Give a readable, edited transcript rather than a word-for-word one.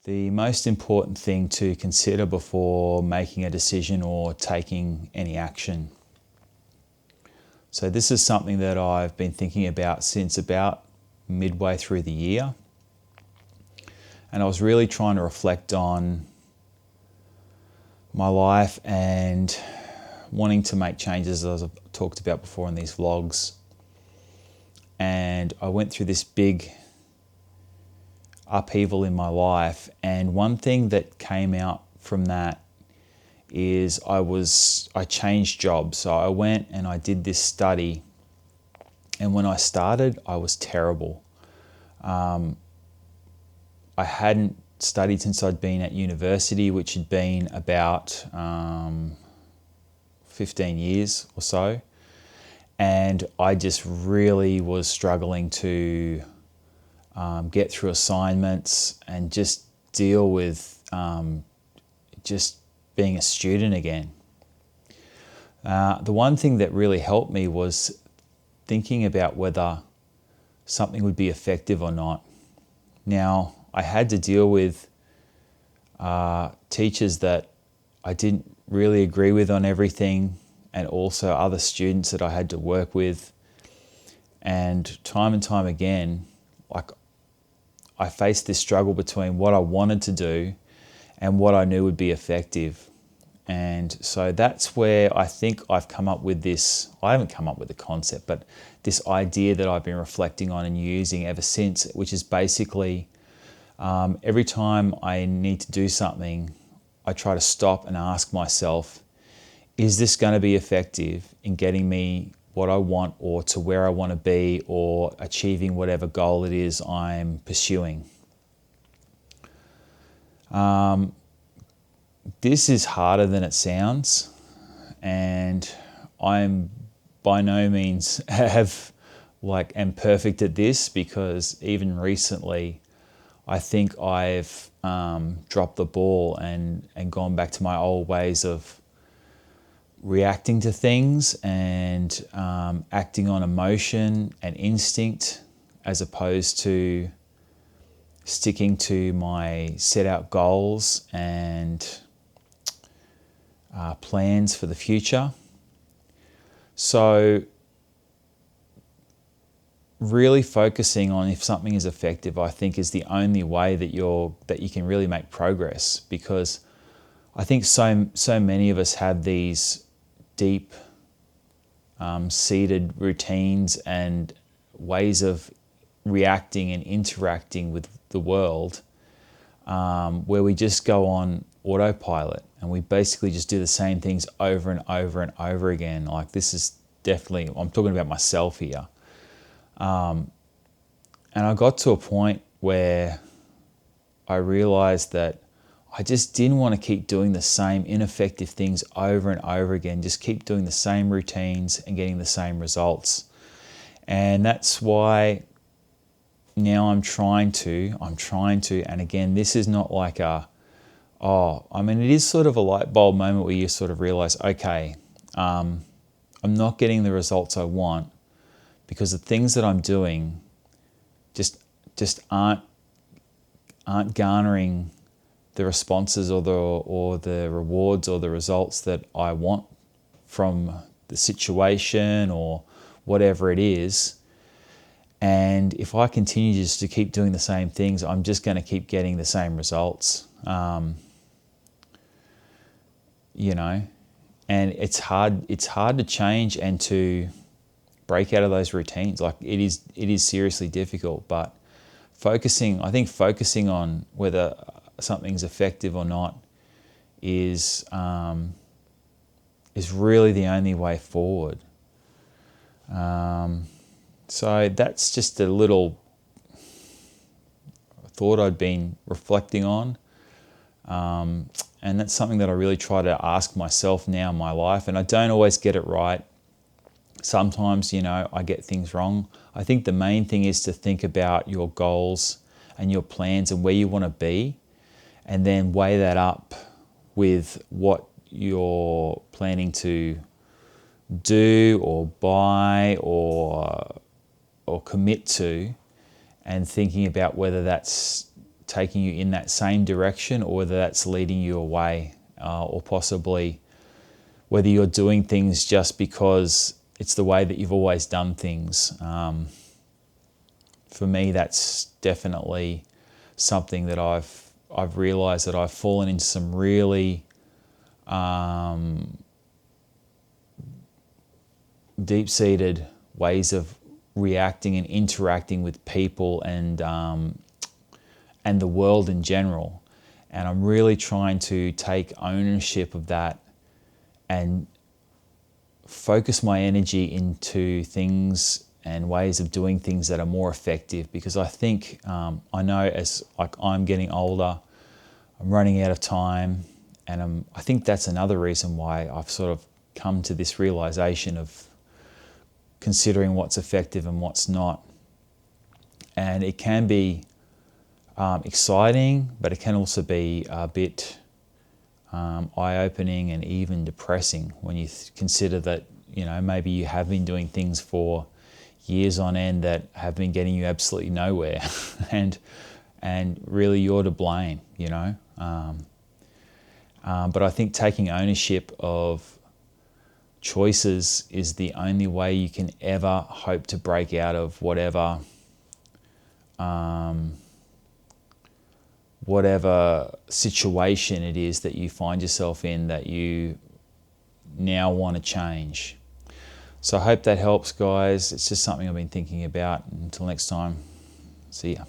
The most important thing to consider before making a decision or taking any action. So this is something that I've been thinking about since about midway through the year. And I was really trying to reflect on my life and wanting to make changes, as I've talked about before in these vlogs. And I went through this big upheaval in my life, and one thing that came out from that is I changed jobs. So I went and I did this study, and when I started I was terrible. I hadn't studied since I'd been at university, which had been about 15 years or so, and I just really was struggling to get through assignments and just deal with just being a student again. The one thing that really helped me was thinking about whether something would be effective or not. Now, I had to deal with teachers that I didn't really agree with on everything, and also other students that I had to work with. And time again, like, I faced this struggle between what I wanted to do and what I knew would be effective. And so that's where I think I've come up with this. I haven't come up with the concept, but this idea that I've been reflecting on and using ever since, which is basically every time I need to do something, I try to stop and ask myself, is this going to be effective in getting me what I want, or to where I want to be, or achieving whatever goal it is I'm pursuing? This is harder than it sounds, and I'm by no means am perfect at this, because even recently I think I've dropped the ball and gone back to my old ways of reacting to things and acting on emotion and instinct, as opposed to sticking to my set out goals and plans for the future. So really focusing on if something is effective, I think, is the only way that you can really make progress, because I think so many of us have these deep seated routines and ways of reacting and interacting with the world, where we just go on autopilot and we basically just do the same things over and over and over again. Like, this is definitely, I'm talking about myself here. And I got to a point where I realized that I just didn't want to keep doing the same ineffective things over and over again, just keep doing the same routines and getting the same results. And that's why now I'm trying to, and again, this is not like it is sort of a light bulb moment where you sort of realize, okay, I'm not getting the results I want because the things that I'm doing just aren't garnering the responses or the rewards or the results that I want from the situation or whatever it is. And if I continue just to keep doing the same things, I'm just going to keep getting the same results. And it's hard to change and to break out of those routines. Like, it is seriously difficult, but focusing on whether something's effective or not is really the only way forward. So that's just a little thought I'd been reflecting on. And that's something that I really try to ask myself now in my life. And I don't always get it right. Sometimes, I get things wrong. I think the main thing is to think about your goals and your plans and where you want to be, and then weigh that up with what you're planning to do or buy or commit to, and thinking about whether that's taking you in that same direction, or whether that's leading you away, or possibly whether you're doing things just because it's the way that you've always done things. For me, that's definitely something that I've realized that I've fallen into some really deep-seated ways of reacting and interacting with people and the world in general. And I'm really trying to take ownership of that and focus my energy into things and ways of doing things that are more effective, because I think I know as I'm getting older, I'm running out of time, and I think that's another reason why I've sort of come to this realization of considering what's effective and what's not. And it can be exciting, but it can also be a bit eye-opening and even depressing when you consider that, maybe you have been doing things for years on end that have been getting you absolutely nowhere, and really you're to blame, but I think taking ownership of choices is the only way you can ever hope to break out of whatever situation it is that you find yourself in that you now want to change. So I hope that helps, guys. It's just something I've been thinking about. Until next time, see ya.